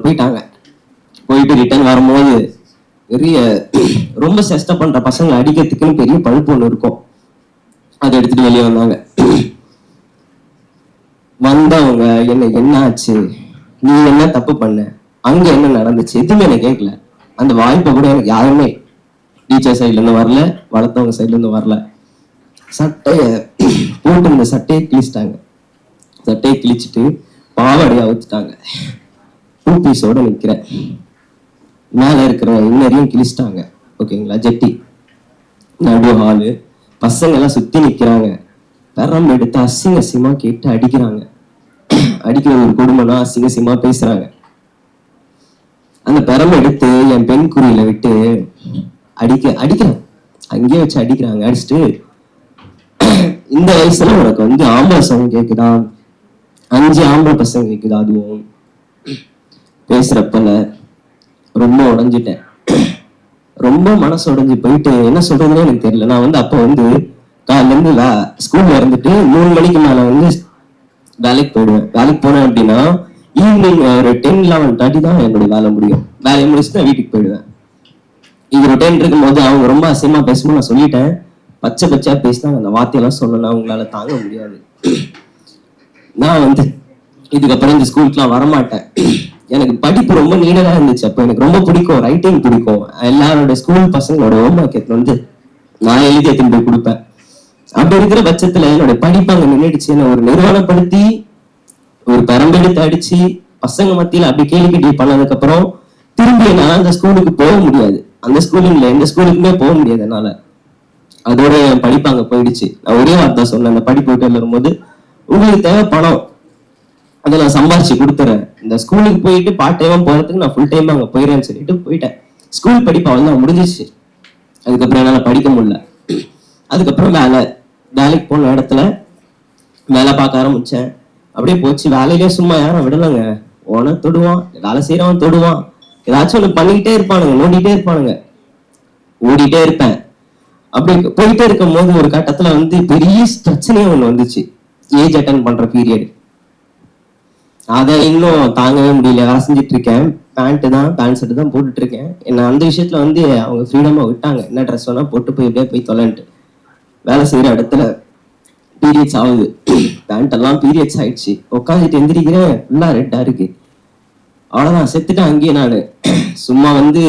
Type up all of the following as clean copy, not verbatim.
போயிட்டாங்க. போயிட்டு ரிட்டர்ன் வரும்போது பெரிய ரொம்ப சேஷ்டை பண்ற பசங்களை அடிக்கிறதுக்குன்னு பெரிய பழுப்பு ஒன்று இருக்கும். அதை எடுத்துட்டு வெளியே வந்தாங்க. வந்தவங்க என்ன ஆச்சு, நீ என்ன தப்பு பண்ண, அங்க என்ன நடந்துச்சு, எதுவுமே எனக்கு கேட்கல. அந்த வாய்ப்பை கூட எனக்கு யாருமே டீச்சர் சைட்ல இருந்து வரல, வளர்த்தவங்க சைட்ல இருந்து வரல. சட்டைய போட்டு இந்த சட்டையை கிழிச்சிட்டாங்க. சட்டையை கிழிச்சிட்டு பாவாடையை அவுத்துட்டாங்க. 2 பீஸோட நிக்கிறேன். மேல இருக்கிற இன்னரையும் கிழிச்சிட்டாங்க. ஓகேங்களா, ஜெட்டி நடு ஹாலு. பசங்க எல்லாம் சுத்தி நிக்கிறாங்க. பெரம் எடுத்து அசிங்க அசிங்கமா கேட்டு அடிக்கிறாங்க. அடிக்கிற ஒரு குடும்பம்னா அசிங்க அசிங்கமா பேசுறாங்க. அந்த பெரம் எடுத்து என் பெண் குறியில விட்டு அடிக்கிறேன். அங்கேயே வச்சு அடிக்கிறாங்க. அடிச்சுட்டு, இந்த வயசுல உனக்கு வந்து ஆம்பளை சவுண்ட் கேக்குதா, 5 ஆம்பளை பசங்க கேக்குதா, அதுவும் பேசுறப்பல ரொம்ப உடஞ்சிட்டேன். ரொம்ப மனசு உடஞ்சி போயிட்டு என்ன சொல்றதுன்னு எனக்கு தெரியல. நான் வந்து அப்போ வந்து காலையில இருந்து ஸ்கூல்ல இருந்துட்டு 3 மணிக்கு மேல வந்து வேலைக்கு போயிடுவேன். வேலைக்கு போனேன் அப்படின்னா ஈவினிங் ஒரு 10-11:30 தான் என்னுடைய வேலை முடியும். வேலையை முடிச்சுட்டு நான் வீட்டுக்கு போயிடுவேன். இது ரொட்டேன் இருக்கும் போது அவங்க ரொம்ப அசியமா பேசும்போது நான் சொல்லிட்டேன், பச்சை பச்சையா பேசினாங்க. அந்த வார்த்தையெல்லாம் சொன்னா அவங்களால தாங்க முடியாது. நான் வந்து இதுக்கப்புறம் இந்த ஸ்கூலுக்குலாம் வரமாட்டேன். எனக்கு படிப்பு ரொம்ப நீடா இருந்துச்சு. அப்போ எனக்கு ரொம்ப பிடிக்கும், ரைட்டிங் பிடிக்கும். எல்லாரோட ஸ்கூல் பசங்களோட ஹோம்ஒர்க் வந்து நான் எழுதி எடுத்துட்டு போய் கொடுப்பேன். அப்படி இருக்கிற பட்சத்துல என்னோட படிப்பு அங்க நின்றுடுச்சு. என்ன ஒரு நிறுவனப்படுத்தி ஒரு பெரம்பெடுத்து அடிச்சு பசங்க மத்தியில அப்படி கேள்வி கேள்வி பண்ணதுக்கு அப்புறம் திரும்பி என்னால அந்த ஸ்கூலுக்கு போக முடியாது. அந்த ஸ்கூலும் இல்லை, எந்த ஸ்கூலுக்குமே போக முடியாது என்னால. அதோட என் படிப்பு அங்க போயிடுச்சு. நான் ஒரே வார்த்தை சொன்னேன், அந்த படிப்பு விட்டு வரும்போது, உங்களுக்கு தேவை பணம், அதை நான் சம்பாரிச்சு கொடுத்துறேன். இந்த ஸ்கூலுக்கு போயிட்டு பார்ட் டைமா போறதுக்கு நான் ஃபுல் டைம் அங்க போயிடுறேன்னு சொல்லிட்டு போயிட்டேன். ஸ்கூல் படிப்பு அவள் தான் முடிஞ்சிச்சு. அதுக்கப்புறம் என்னால படிக்க முடியல. அதுக்கப்புறம் வேலைக்கு போன இடத்துல வேலை பார்க்க ஆரம்பிச்சேன். அப்படியே போச்சு. வேலையிலே சும்மா யாரும் விடலைங்க. ஓன தொடுவான், வேலை செய்யறவன் தொடுவான், ஏதாச்சும் ஒண்ணு பண்ணிக்கிட்டே இருப்பானுங்க, நோண்டிட்டே இருப்பானுங்க. ஓடிட்டே இருப்பேன். அப்படி போயிட்டே இருக்கும் போது ஒரு கட்டத்துல வந்து பெரிய பிரச்சனையே ஒண்ணு வந்துச்சு. ஏஜ் அட்டன் பண்ற பீரியட். அதை இன்னும் தாங்கவே முடியல. வேலை செஞ்சுட்டு இருக்கேன். பேண்ட் ஷர்ட் தான் போட்டுட்டு இருக்கேன். என்ன அந்த விஷயத்துல வந்து அவங்க ஃப்ரீடமா விட்டாங்க. என்ன ட்ரெஸ் வேணா போட்டு போய் எப்படியே போய் தொலைன்ட்டு. வேலை செய்யற இடத்துல பீரியட்ஸ் ஆகுது. பேண்ட் எல்லாம் பீரியட்ஸ் ஆயிடுச்சு. உட்காந்துட்டு எந்திரிக்கிறேன், ஃபுல்லா ரெட்டா இருக்கு. அவ்வளவுதான், செத்துட்டேன் அங்கேயே நானு. சும்மா வந்து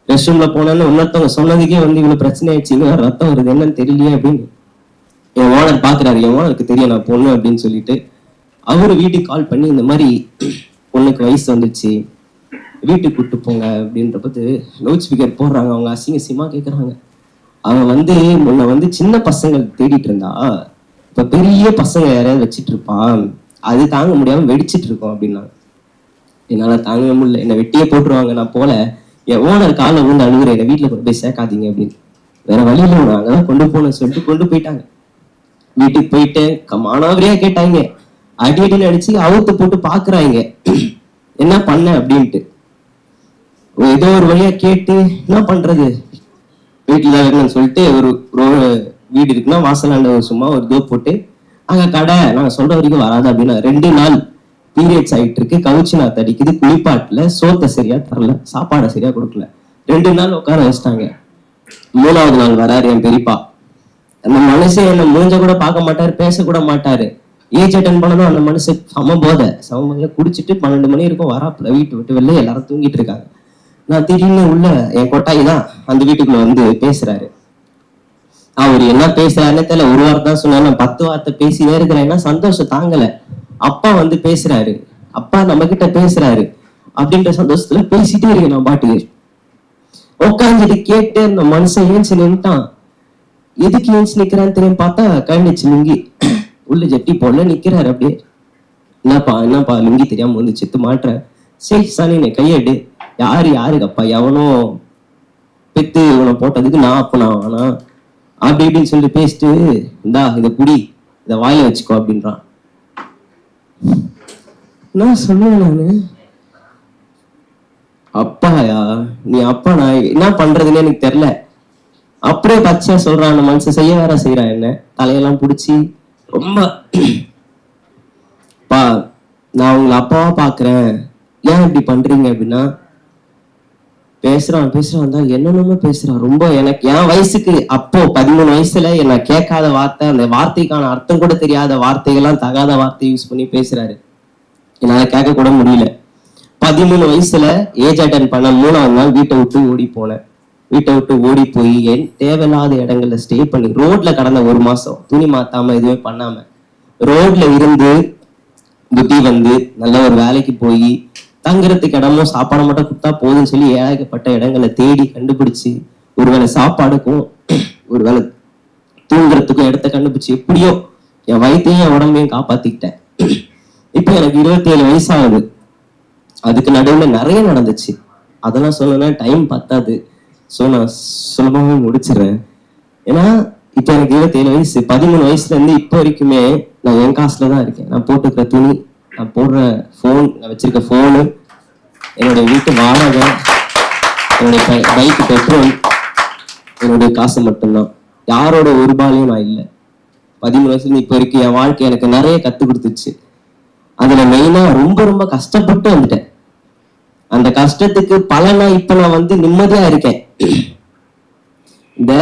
ரெஸ்ட் ரூம்ல போனேன்னு இன்னொருத்தவங்க சொன்னதுக்கே வந்து இவ்வளவு பிரச்சனை ஆயிடுச்சு, ரத்தம் வருது, என்னன்னு தெரியலையே அப்படின்னு என் ஓனர் பாக்குறாரு. என் ஓனருக்கு தெரியும் நான் பொண்ணு அப்படின்னு சொல்லிட்டு அவரு வீட்டுக்கு கால் பண்ணி, இந்த மாதிரி பொண்ணுக்கு வயசு வந்துச்சு, வீட்டுக்கு கூப்பிட்டு போங்க அப்படின்றபோது லவுட் ஸ்பீக்கர் போடுறாங்க. அவங்க அசிங்க அசிங்கமா கேட்கறாங்க. அவன் வந்து முன்ன வந்து சின்ன பசங்க தேடிட்டு இருந்தா, இப்ப பெரிய பசங்க யாரையாவது வச்சிட்டு இருப்பான், அது தாங்க முடியாம வெடிச்சிட்டு இருக்கோம் அப்படின்னா. என்னால தாங்கவே முடியல. என்னை வெட்டியே போட்டுருவாங்க. நான் போல. என் ஓனர் காலை வந்து அழுகுற, என்னை வீட்டுல கொண்டு போய் சேர்க்காதீங்க அப்படின்னு. வேற வழியில அங்கதான் கொண்டு போகணும்னு சொல்லிட்டு கொண்டு போயிட்டாங்க. வீட்டுக்கு போயிட்டு மானாவரியா கேட்டாங்க. அடின்னு அடிச்சு அவுத்து போட்டு பாக்குறாங்க என்ன பண்ண அப்படின்ட்டு. ஏதோ ஒரு வழியா கேட்டு என்ன பண்றது, வீட்டுல இருக்கணும்னு சொல்லிட்டு ஒரு வீடு இருக்குன்னா வாசலாண்ட சும்மா ஒரு தோ போட்டு அங்க கடை நாங்க சொல்ற வரைக்கும் வராது அப்படின்னா. 2 நாள் பீரியட்ஸ் ஆயிட்டு இருக்கு, கவுச்சி நாத்து அடிக்குது, குளிப்பாட்டுல, சோத்தை சரியா தரல, சாப்பாடை சரியா கொடுக்கல. 2 நாள் உட்கார வச்சிட்டாங்க. 3ஆவது நாள் வராரு என் பெரியப்பா. அந்த மனுஷன் என்ன மூஞ்ச கூட பார்க்க மாட்டாரு, பேசக்கூட மாட்டாரு. ஏஜ் அட்டன் பண்ணதும் அந்த மனுஷன் சம குடிச்சிட்டு 12 மணி இருக்கும் வராப்புல. வீட்டு விட்டு வெளில எல்லாரும் தூங்கிட்டு இருக்காங்க. நான் திடீர்னு உள்ள என் கொட்டாய் தான் அந்த வீட்டுக்குள்ள வந்து பேசுறாரு. அவர் என்ன பேசுறாருன்னு தெரியல. ஒரு வார்த்தை தான் சொன்னாரு. நான் 10 வார்த்தை பேசினே இருக்கிறேன்னா சந்தோஷம் தாங்கல. அப்பா வந்து பேசுறாரு, அப்பா நம்ம கிட்ட பேசுறாரு அப்படின்ற சந்தோஷத்துல பேசிட்டே இருக்கு. நான் பாட்டுக்கு உட்காந்துட்டு கேட்டு அந்த மனுஷன் ஏன்ச்சு நின்ட்டான். எதுக்கு ஏன்ச்சு நிக்கிறான்னு தெரியும் பார்த்தா கழிச்சு லுங்கி உள்ள ஜட்டி போடல நிக்கிறாரு. அப்படியே என்னப்பா லுங்கி தெரியாம வந்து செத்து மாட்டுறேன். சரி சாணி கையெடு. யாருக்கு அப்பா, எவனோ பெத்து இவனை போட்டதுக்கு நான் அப்ப நான் வேணா அப்படி இப்படின்னு சொல்லிட்டு பேசிட்டு, இந்தா இதை குடி, இதை வாயில வச்சுக்கோ அப்படின்றான். நான் சொல்லுவேன், நானு அப்பாயா நீ அப்பா, நான் என்ன பண்றதுன்னு எனக்கு தெரியல. அப்படியே பச்சையா சொல்றான். அந்த மனுஷன் செய்ய வேற செய்யறான். என்ன தலையெல்லாம் பிடிச்சி ரொம்ப, பா நான் உங்களை அப்பாவா பாக்குறேன், ஏன் இப்படி பண்றீங்க அப்படின்னா, பேசுறான் தான் என்னென்னமோ பேசுறான். ரொம்ப எனக்கு என் வயசுக்கு அப்போ 13 வயசுல என்ன கேட்காத வார்த்தை, அந்த வார்த்தைக்கான அர்த்தம் கூட தெரியாத வார்த்தைகள்லாம், தகாத வார்த்தை யூஸ் பண்ணி பேசுறாரு. என்னால கேட்க கூட முடியல. 13 வயசுல ஏஜ் அட்டன் பண்ண 3ஆவது நாள் வீட்டை விட்டு ஓடி போனேன். வீட்டை விட்டு ஓடி போய் என் தேவையில்லாத இடங்கள்ல ஸ்டே பண்ணி ரோட்ல கடந்த 1 மாசம் துணி மாத்தாம எதுவுமே பண்ணாம ரோட்ல இருந்து புத்தி வந்து நல்ல ஒரு வேலைக்கு போய் தங்குறதுக்கு இடமும் சாப்பாடு மட்டும் கொடுத்தா போதும்னு சொல்லி ஏழைக்கப்பட்ட இடங்களை தேடி கண்டுபிடிச்சு ஒருவேளை சாப்பாடுக்கும் ஒருவேளை தூங்குறதுக்கும் இடத்த கண்டுபிடிச்சு எப்படியோ என் வயிற்றையும் என் உடம்பையும் காப்பாத்திக்கிட்டேன். இப்போ எனக்கு 27 வயசாகுது. அதுக்கு நடுவில் நிறைய நடந்துச்சு. அதெல்லாம் சொல்லணும்னா டைம் பத்தாது. ஸோ நான் சுலபமாக முடிச்சிடுறேன். ஏன்னா இப்போ எனக்கு 27 வயசு. 13 வயசுல இருந்து இப்போ வரைக்குமே நான் என் காசுல தான் இருக்கேன். நான் போட்டுக்கிற துணி, நான் போடுற ஃபோன், நான் வச்சிருக்க ஃபோனு, என்னுடைய வீட்டு வாடகை, என்னுடைய பைக்கு பெட்ரோல், என்னுடைய காசு மட்டும்தான். யாரோட ஒரு ரூபாயும் நான் இல்லை. 13 வயசுல இப்போ வரைக்கும் என் வாழ்க்கை எனக்கு நிறைய கற்றுக் கொடுத்துச்சு. அதுல மெயினா ரொம்ப ரொம்ப கஷ்டப்பட்டு வந்துட்டேன். அந்த கஷ்டத்துக்கு பலனா இப்ப நான் வந்து நிம்மதியா இருக்கேன். இந்த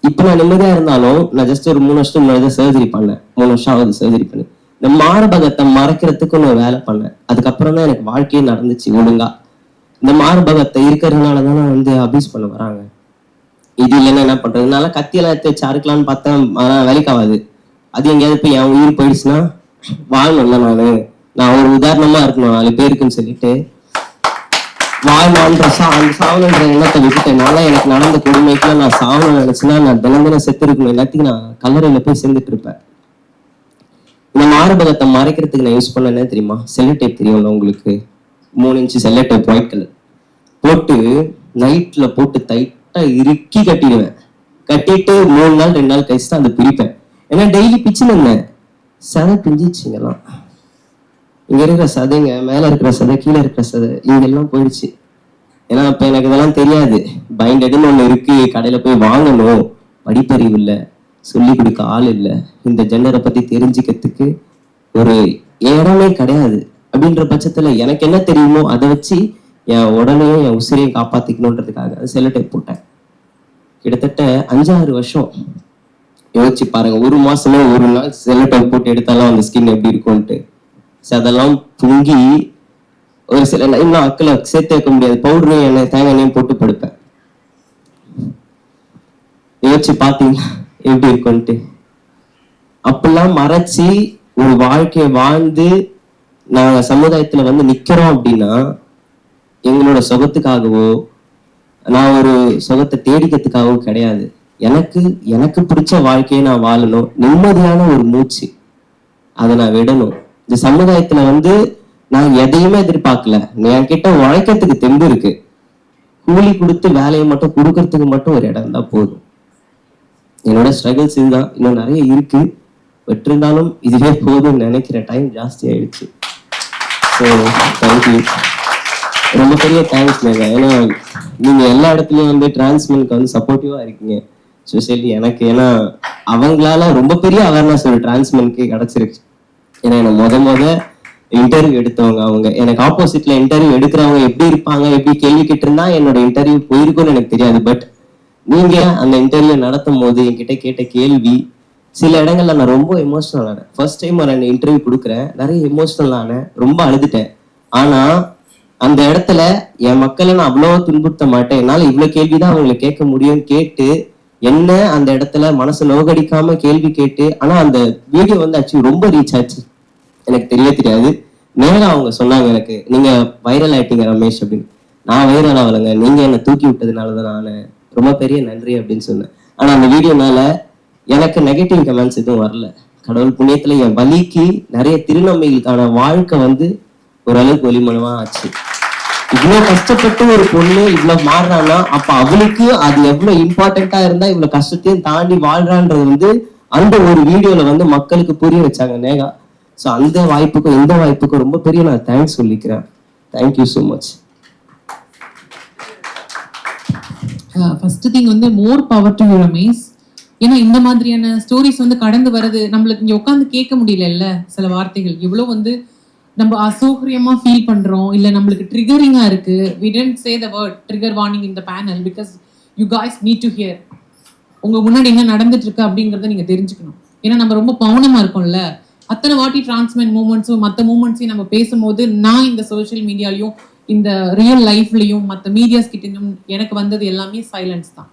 இப்ப நான் நிம்மதியா இருந்தாலும் நான் ஜஸ்ட் ஒரு 3 வருஷத்துக்கு முன்னாடி சர்ஜரி பண்ணேன். 3 வருஷம் ஆகுது சர்ஜரி பண்ணி. இந்த மார்பகத்தை மறைக்கிறதுக்கு நான் வேலை பண்ணேன். அதுக்கப்புறம் தான் எனக்கு வாழ்க்கையே நடந்துச்சு ஒழுங்கா. இந்த மார்பகத்தை இருக்கிறதுனாலதான் நான் வந்து அபியூஸ் பண்ண வராங்க. இது இல்லைன்னா என்ன பண்றதுனால கத்தியெல்லாம் எடுத்து வச்சு அறுக்கலான்னு பார்த்தேன். வேலைக்காகாது. அது எங்கேயாவது போய் என் உயிர் போயிடுச்சுன்னா வாழணும்ல. நான் ஒரு உதாரணமா இருக்கணும் 4 பேருக்குன்னு சொல்லிட்டு வாழ்வான்ற அந்த சாவணுன்ற எண்ணத்தை விட்டுட்டேனால எனக்கு நடந்த கொடுமைக்குள்ள நான் சாவணும் நினைச்சுன்னா நான் தினம் செத்து இருக்கணும். எல்லாத்தையும் நான் கல்லறையில போய் சேர்ந்துட்டு இருப்பேன். இந்த மார்பகத்தை மறைக்கிறதுக்கு நான் யூஸ் பண்ண என்ன தெரியுமா? செல்லோ டேப் தெரியும்ல உங்களுக்கு? 3 inch cello tape white colour போட்டு நைட்ல போட்டு டைட்டா இறுக்கி கட்டிடுவேன். கட்டிட்டு 3 நாள் 2 நாள் கழிச்சு தான் அதை பிரிப்பேன். ஏன்னா டெய்லி பிச்சுன்னு இருந்தேன். சதை பிஞ்சிச்சுங்கெல்லாம். இங்க இருக்கிற சதைங்க, மேல இருக்கிற சதை, கீழே இருக்கிற சதை, இங்கெல்லாம் போயிடுச்சு. ஏன்னா அப்ப எனக்கு இதெல்லாம் தெரியாது. பைண்டட்னு ஒண்ணு இருக்கு, கடையில போய் வாங்கணும், படிப்பறிவு இல்லை, சொல்லி கொடுக்க ஆள் இல்லை, இந்த ஜெண்டரை பத்தி தெரிஞ்சுக்கிறதுக்கு ஒரு இடமே கிடையாது. அப்படின்ற பட்சத்துல எனக்கு என்ன தெரியுமோ அதை வச்சு என் உடலையும் என் உசிரையும் காப்பாத்திக்கணுன்றதுக்காக அது செல்லோ டேப் போட்டேன். கிட்டத்தட்ட 5-6 வருஷம் யோசிச்சு பாருங்க. 1 மாசமே 1 நாள் செல்லோ டேப் போட்டு எடுத்தாலும் அந்த ஸ்கின் எப்படி இருக்கும்ட்டு. அதெல்லாம் தூங்கி ஒரு சில இன்னும் அக்களை சேர்த்து வைக்க முடியாது. பவுடரும் எண்ணெய், தேங்காய் எண்ணெயும் போட்டு படுப்பேன். யோசிச்சு பாத்தீங்கன்னா எப்படி இருக்கும்ட்டு. அப்பெல்லாம் மறைச்சி ஒரு வாழ்க்கையை வாழ்ந்து நாங்க சமுதாயத்துல வந்து நிக்கிறோம் அப்படின்னா எங்களோட சுகத்துக்காகவோ நான் ஒரு சுகத்தை தேடிக்கிறதுக்காகவோ கிடையாது. எனக்கு பிடிச்ச வாழ்க்கையை நான் வாழணும். நிம்மதியான ஒரு மூச்சு, அதை நான் விடணும். இந்த சமுதாயத்துல வந்து நான் எதையுமே எதிர்பார்க்கல. என்கிட்ட உழைக்கிறதுக்கு தெம்பு இருக்கு. கூலி கொடுத்து வேலையை மட்டும் கொடுக்கறதுக்கு மட்டும் ஒரு இடம் தான் போதும். என்னோட ஸ்ட்ரகிள்ஸ் இதுதான். இன்னும் நிறைய இருக்கு. வெற்றிருந்தாலும் இதுவே போதும்னு நினைக்கிற டைம் ஜாஸ்தி ஆயிடுச்சு. So thank you. ரொம்ப பெரிய தேங்க்ஸ் மேங்க. ஏன்னா நீங்க எல்லா இடத்துலயும் வந்து டிரான்ஸ்மென்ட்க்கு வந்து சப்போர்ட்டிவா இருக்கீங்க. ஸ்பெஷலி எனக்கு. ஏன்னா அவங்களால ரொம்ப பெரிய அவேர்னஸ் ஒரு டிரான்ஸ்மென்ட்க்கு கிடைச்சிருக்கு. ஏன்னா என்ன முத இன்டர்வியூ எடுத்தவங்க அவங்க. எனக்கு ஆப்போசிட்ல இன்டர்வியூ எடுக்கிறவங்க எப்படி இருப்பாங்க, எப்படி கேள்வி கேட்டு இருந்தா என்னோட இன்டர்வியூ போயிருக்கும்னு எனக்கு தெரியாது. பட் நீங்க அந்த இன்டர்வியூ நடத்தும் போது என்கிட்ட கேட்ட கேள்வி, சில இடங்கள்ல நான் ரொம்ப எமோஷனல் ஆனேன். ஃபர்ஸ்ட் டைம் நான் இன்டர்வியூ கொடுக்குறேன், நிறைய எமோஷனல் ஆனேன், ரொம்ப அழுதுட்டேன். ஆனா அந்த இடத்துல என் மக்களை நான் அவ்வளோ துன்புறுத்த மாட்டேன், என்னால இவ்வளவு கேள்விதான் அவங்களை கேட்க முடியும் கேட்டு என்ன அந்த இடத்துல மனசு நோகடிக்காம கேள்வி கேட்டு. ஆனா அந்த வீடியோ வந்து ஆக்சுவலி ரொம்ப ரீச் ஆச்சு. எனக்கு தெரியாது. நேரா அவங்க சொன்னாங்க எனக்கு, நீங்க வைரல் ஆயிட்டீங்க ரமேஷ் அப்படின்னு. நான் வைரல் ஆகலைங்க, நீங்க என்னை தூக்கி விட்டதுனாலதான் நான் ரொம்ப பெரிய நன்றி அப்படின்னு சொன்னேன். ஆனா அந்த வீடியோனால எனக்கு நெகட்டிவ் கமெண்ட்ஸ் எதுவும் வரல. கடவுள் புண்ணியத்துல என் வலிக்கு நிறைய திருநங்கைகளுக்கான வாழ்க்கை வந்து ஓரளவுக்கு ஒளிமனமா ஆச்சு. இவ்வளவு கஷ்டப்பட்டு ஒரு பொண்ணு இவ்வளவு மாறுறான்னா அப்ப அவளுக்கு அது எவ்வளவு இம்பார்ட்டண்டா இருந்தா இவ்வளவு கஷ்டத்தையும் தாண்டி வாழ்றான்றது வந்து அந்த ஒரு வீடியோல வந்து மக்களுக்கு புரிய வச்சாங்க நேகா. ஸோ அந்த வாய்ப்புக்கும் இந்த வாய்ப்புக்கும் ரொம்ப பெரிய நான் தேங்க்ஸ் சொல்லிக்கிறேன். Thank you so much. First thing வந்து more power to you Ramesh. ஏன்னா இந்த மாதிரியான ஸ்டோரிஸ் வந்து கடந்து வர்றது நம்மளுக்கு இங்க உட்காந்து கேட்க முடியல. சில வார்த்தைகள் இவ்வளவு வந்து நம்ம அசௌகரியமா ஃபீல் பண்றோம், இல்ல நம்மளுக்கு ட்ரிகரிங்கா இருக்கு. we didn't say the word trigger warning in the panel because you guys need to hear. உங்க முன்னாடி என்ன நடந்துட்டு இருக்கு அப்படிங்கறத நீங்க தெரிஞ்சுக்கணும். ஏன்னா நம்ம ரொம்ப பவுனமா இருக்கோம்ல. அத்தனை வாட்டி டிரான்ஸ்மென்ட் மூமெண்ட்ஸும் மற்ற மூமெண்ட்ஸையும் நம்ம பேசும்போது நான் இந்த சோஷியல் மீடியாலையும் இந்த ரியல் லைஃப்லயும் மற்ற மீடியாஸ் கிட்டயும் எனக்கு வந்தது எல்லாமே சைலன்ஸ் தான்.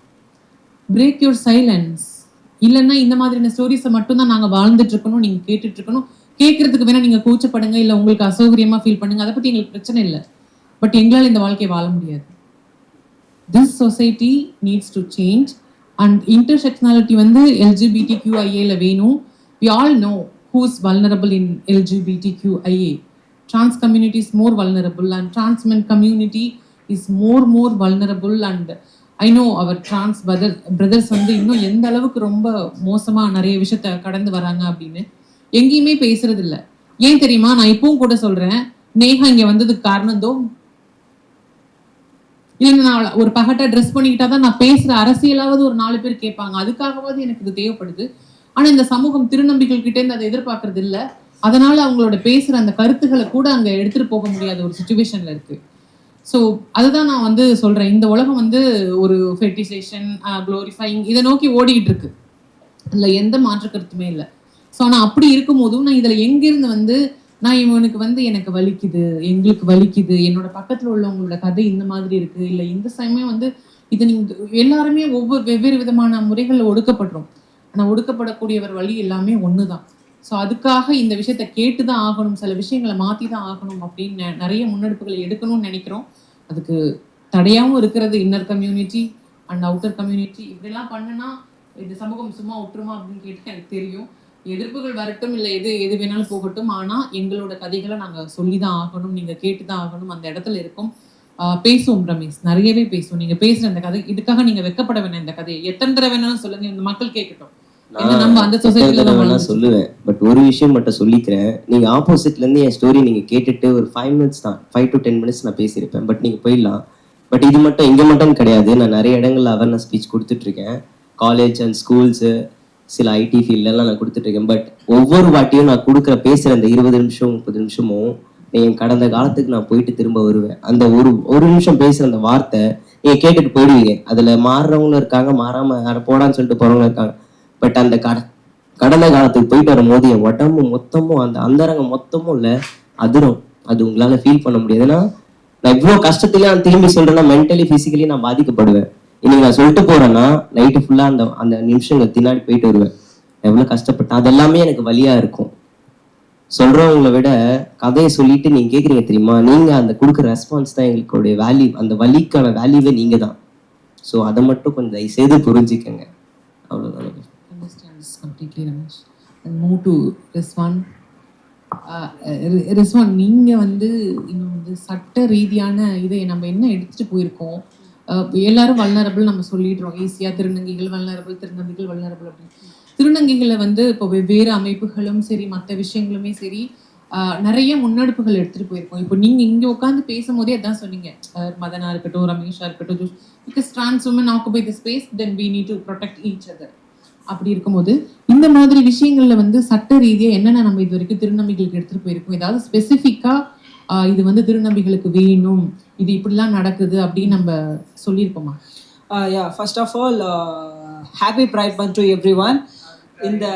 Break your silence. இல்லைன்னா இந்த மாதிரியான ஸ்டோரிஸை மட்டும்தான் நாங்கள் வாழ்ந்துட்டு இருக்கணும், நீங்க கேட்டுட்டு இருக்கணும். கேட்கறதுக்கு வேணா நீங்க கூச்சப்படுங்க, இல்லை உங்களுக்கு அசௌகரியமா ஃபீல் பண்ணுங்க, அதை பத்தி எங்களுக்கு பிரச்சனை இல்லை. பட் எங்களால் இந்த வாழ்க்கையை வாழ முடியாது. This society needs to change. And intersectionality வந்து LGBTQIA வேணும். We all know who is vulnerable in LGBTQIA. Trans community is more vulnerable and trans men community is more vulnerable. And I know our trans brothers வந்து இன்னும் எந்த அளவுக்கு ரொம்ப மோசமா நிறைய விஷயத்த கடந்து வராங்க அப்படின்னு எங்கேயுமே பேசுறது இல்லை. ஏன் தெரியுமா? நான் இப்பவும் கூட சொல்றேன், நேஹா இங்க வந்ததுக்கு காரணம் தோ இல்லைன்னா நான் ஒரு பகட்டா ட்ரெஸ் பண்ணிக்கிட்டா தான் நான் பேசுற அரசியலாவது ஒரு 4 பேர் கேட்பாங்க, அதுக்காகவாவது எனக்கு இது தேவைப்படுது. ஆனா இந்த சமூகம் திருநம்பிகள் கிட்டே இருந்து அதை எதிர்பார்க்கறது இல்லை. அதனால அவங்களோட பேசுற அந்த கருத்துக்களை கூட அங்க எடுத்துட்டு போக முடியாத ஒரு சுச்சுவேஷன்ல இருக்கு. ஸோ அதுதான் நான் வந்து சொல்றேன், இந்த உலகம் வந்து ஒரு ஃபெட்டிசேஷன், குளோரிஃபைங் இதை நோக்கி ஓடிக்கிட்டு இருக்கு. அதுல எந்த மாற்று கருத்துமே இல்லை. ஸோ நான் அப்படி இருக்கும் போதும் நான் இதுல எங்கிருந்து வந்து நான் இவனுக்கு வந்து எனக்கு வலிக்குது, எங்களுக்கு வலிக்குது, என்னோட பக்கத்துல உள்ளவங்களோட கதை இந்த மாதிரி இருக்கு, இல்லை இந்த சமயம் வந்து இதை நீங்க எல்லாருமே ஒவ்வொரு வெவ்வேறு விதமான முறைகள்ல ஒடுக்கப்படுறோம். ஆனா ஒடுக்கப்படக்கூடியவர் வழி எல்லாமே ஒண்ணுதான். ஸோ அதுக்காக இந்த விஷயத்த கேட்டுதான் ஆகணும், சில விஷயங்களை மாத்தி தான் ஆகணும் அப்படின்னு நிறைய முன்னெடுப்புகளை எடுக்கணும்னு நினைக்கிறோம். அதுக்கு தடையாவும் இருக்கிறது inner community and outer community. இப்படிலாம் பண்ணுனா இந்த சமூகம் சும்மா விட்டுருமா அப்படின்னு கேட்டு எனக்கு தெரியும். எதிர்ப்புகள் வரட்டும், இல்லை எது வேணாலும் போகட்டும், ஆனா எங்களோட கதைகளை நாங்க சொல்லிதான் ஆகணும், நீங்க கேட்டுதான் ஆகணும். அந்த இடத்துல இருக்கும். பேசுவோம் ரமேஷ், நிறையவே பேசுவோம். நீங்க பேசுற அந்த கதை இதுக்காக நீங்க வெக்கப்பட வேணாம். இந்த கதையை எத்தனை தடவை வேணாலும் சொல்லுங்க, இந்த மக்கள் கேட்கட்டும். நம்ம அந்த சொசைட்டில நான் சொல்லுவேன். பட் ஒரு விஷயம் மட்டும் சொல்லிக்கிறேன், நீங்க ஆப்போசிட்ல இருந்து என் ஸ்டோரி நீங்க கேட்டுட்டு ஒரு 5 minutes தான், 5 to 10 minutes நான் பேசியிருப்பேன். பட் நீங்க போயிடலாம். பட் இது மட்டும் இங்க மட்டும் கிடையாது, நான் நிறைய இடங்கள்ல அவேர்னஸ் ஸ்பீச் கொடுத்துட்டு இருக்கேன். காலேஜ் அண்ட் ஸ்கூல்ஸ், சில ஐடி ஃபீல்ட்லாம் நான் கொடுத்துட்டு இருக்கேன். பட் ஒவ்வொரு வாட்டியும் நான் பேசுற அந்த 20 நிமிஷம் 30 நிமிஷமும் என் கடந்த காலத்துக்கு நான் போயிட்டு திரும்ப வருவேன். அந்த ஒரு நிமிஷம் பேசுற அந்த வார்த்தை நீங்க கேட்டுட்டு போயிடுவீங்க. அதுல மாறுறவங்களும் இருக்காங்க, மாறாம போடான்னு சொல்லிட்டு போறவங்களும் இருக்காங்க. பட் அந்த கடந்த காலத்துக்கு போயிட்டு வரும்போது என் உடம்பு மொத்தமும் அந்த அந்தரங்கம் மொத்தமும் இல்லை அதிரும். அது உங்களால ஃபீல் பண்ண முடியாது. ஏன்னா நான் இவ்வளவு கஷ்டத்துல நான் திரும்பி சொல்றேன்னா மென்டலி பிசிக்கலி நான் பாதிக்கப்படுவேன். இன்னைக்கு நான் சொல்லிட்டு போறேன்னா நைட்டு ஃபுல்லா அந்த நிமிஷங்கள் பின்னாடி போயிட்டு வருவேன். எவ்வளவு கஷ்டப்பட்டேன், அது எல்லாமே எனக்கு வலியா இருக்கும். சொல்றவங்களை விட கதையை சொல்லிட்டு நீங்க கேக்குறீங்க தெரியுமா, நீங்க அந்த கொடுக்குற ரெஸ்பான்ஸ் தான் எங்களுடைய வேல்யூ. அந்த வலிக்கான வேல்யூவே நீங்க தான். ஸோ அதை மட்டும் கொஞ்சம் தயவு செய்து புரிஞ்சுக்கங்க. அவ்வளவுதான். Understands completely, Ramesh. And move to Rizwan. Rizwan, நீங்க வந்து இன்னும் வந்து சட்ட ரீதியான இதை நம்ம என்ன எடுத்துட்டு போயிருக்கோம். எல்லாரும் வல்னரபிள் நம்ம சொல்லிடுறோம் ஈஸியா, திருநங்கைகள் வல்னரபிள், திருநங்கைகள் வல்னரபிள் அப்படின்னு. திருநங்கைகளை வந்து இப்போ வெவ்வேறு அமைப்புகளும் சரி, மற்ற விஷயங்களுமே சரி, நிறைய முன்னெடுப்புகள் எடுத்துட்டு போயிருக்கோம். இப்போ நீங்க இங்க உட்காந்து பேசும்போதே அதான் சொன்னீங்க, மதனா இருக்கட்டும், ரமேஷா இருக்கட்டும், because trans women occupy the space, then we need to protect each other. அப்படி இருக்கும்போது இந்த மாதிரி விஷயங்கள்ல வந்து சட்ட ரீதியா என்னென்ன நம்ம இது வரைக்கும் திருநம்பிகளுக்கு எடுத்துட்டு போயிருக்கோம், ஏதாவது ஸ்பெசிஃபிக்கா இது வந்து திருநம்பிகளுக்கு வேணும், இது இப்படிலாம் நடக்குது அப்படின்னு நம்ம சொல்லியிருக்கோமா? First of all happy pride month to everyone. இந்த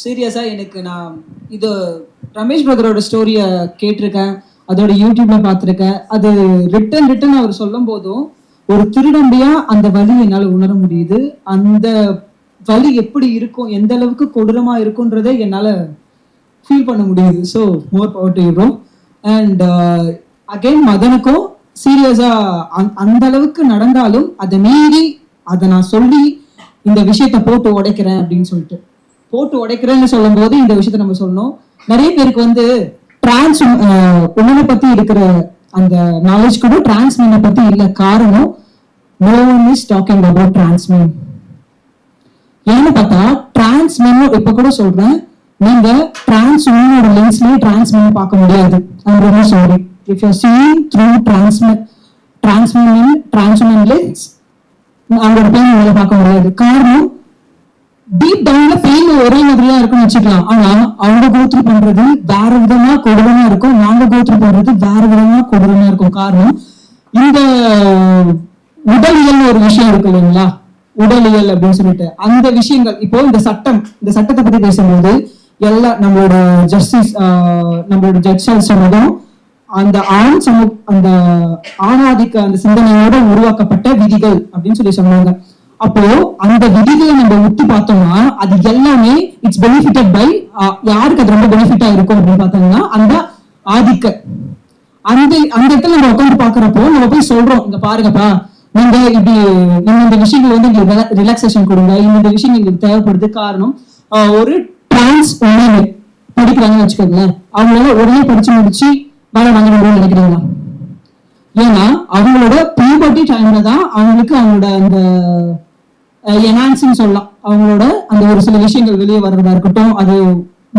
சீரியஸாக எனக்கு நான் இது ரமேஷ் பிரதரோட ஸ்டோரியை கேட்டிருக்கேன், அதோட யூடியூப்ல பார்த்துருக்கேன். அது ரிட்டன் அவர் சொல்லும் போதும் ஒரு திருநம்பியா அந்த வலி என்னால் உணர முடியுது. அந்த வலி எப்படி இருக்கும், எந்த அளவுக்கு கொடூரமா இருக்குன்றதை என்னால் ஃபீல் பண்ண முடியுது. So more power to you bro. And again மதனுக்கும் சீரியஸா அந்த அளவுக்கு நடந்தாலும் அதை மீறி அதை நான் சொல்லி இந்த விஷயத்த போட்டு உடைக்கிறேன் அப்படின்னு சொல்லிட்டு போட்டு உடைக்கிறேன்னு சொல்லும் போது இந்த விஷயத்த நம்ம சொல்லணும். நிறைய பேருக்கு வந்து டிரான்ஸ் உமனை பத்தி இருக்கிற அந்த நாலேஜ் கூட டிரான்ஸ்மெனை பத்தி இல்லை. காரணம் no one is talking about trans men. ஏன்னு பார்த்தா டிரான்ஸ்மென் இப்ப கூட சொல்றேன், நீங்க டிரான்ஸ் உமனோட லென்ஸ்லயே டிரான்ஸ்மென் பார்க்க முடியாது. I'm really sorry. If you're seeing through trans women lens, அவங்களோட பேர் உங்களை பார்க்க முடியாது. காரணம் டீப் டவுன்ல பெயின் ஒரே மாதிரியா இருக்கும்னு வச்சுக்கலாம். ஆனா அவங்க கோத்ரூ பண்றது வேற விதமா கொடூரமா இருக்கும், நாங்க கோத்ரூ பண்றது வேற விதமா கொடூரமா இருக்கும். காரணம் இந்த உடலியல் ஒரு விஷயம் இருக்கு இல்லைங்களா, உடலியல் அப்படின்னு சொல்லிட்டு அந்த விஷயங்கள். இப்போ இந்த சட்டத்தை பத்தி பேசும்போது எல்லாம் நம்மளோட ஜஸ்டிஸ், நம்மளோட ஜட்ஜ் சொன்னதும் அந்த அந்த ஆணாதிக்க அந்த சிந்தனையோட உருவாக்கப்பட்ட விதிகள் அப்படின்னு சொல்லி சொன்னாங்க. அப்போ அந்த விதிகளை நம்ம உத்து பார்த்தோம்னா அது எல்லாமே இட்ஸ் பெனிஃபிட்டட் பை யாருக்கு அது ரொம்ப பெனிஃபிட்டா இருக்கும் அப்படின்னு பார்த்தோம்னா அந்த ஆதிக்க. அந்த இடத்துல நம்ம உட்காந்து பாக்குறப்போ நம்ம போய் சொல்றோம், இங்க பாருங்கப்பா, நீங்க இப்படி இந்த விஷயங்கள் வந்து எங்களுக்கு ரிலாக்ஸேஷன் கொடுங்க, இந்த விஷயம் எங்களுக்கு தேவைப்படுது. காரணம் ஒரு டிரான்ஸ் உமன் படிக்கிறாங்கன்னு வச்சுக்கோங்களேன், அவங்களால உடனே படிச்சு முடிச்சு வேலை வாங்க முடியும்னு நினைக்கிறீங்களா? ஏன்னா அவங்களோட பியூபர்ட்டி டைம்ல தான் அவங்களுக்கு அவங்களோட அந்த என்ஹான்சிங் சொல்லலாம், அவங்களோட அந்த ஒரு சில விஷயங்கள் வெளியே வர்றதா இருக்கட்டும், அது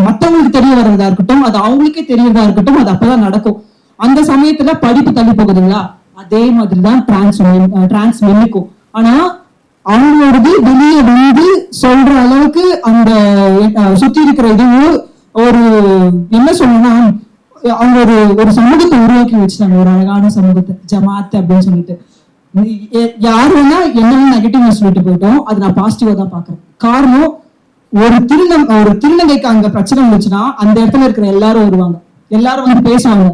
மற்றவங்களுக்கு தெரிய வர்றதா இருக்கட்டும், அது அவங்களுக்கே தெரியறதா இருக்கட்டும், அது அப்பதான் நடக்கும். அந்த சமயத்துல படிப்பு தள்ளி போகுதுங்களா, அதே மாதிரிதான் டிரான்ஸ் மென்னுக்கும். ஆனா அவங்களோடது வெளியே வந்து சொல்ற அளவுக்கு அந்த சுத்தி இருக்கிற இதுவும் ஒரு என்ன சொல்லணும்னா அவங்க ஒரு சமூகத்தை உருவாக்கி வச்சுட்டாங்க, ஒரு அழகான சமூகத்தை, ஜமாத் அப்படின்னு சொல்லிட்டு. யாரு வேணா என்ன நெகட்டிவ் சொல்லிட்டு போயிட்டோம், அது நான் பாசிட்டிவா தான் பாக்குறேன். காரணம் ஒரு திருநங்கைக்கு அங்க பிரச்சனை வந்துச்சுன்னா அந்த இடத்துல இருக்கிற எல்லாரும் வருவாங்க, எல்லாரும் வந்து பேசுவாங்க.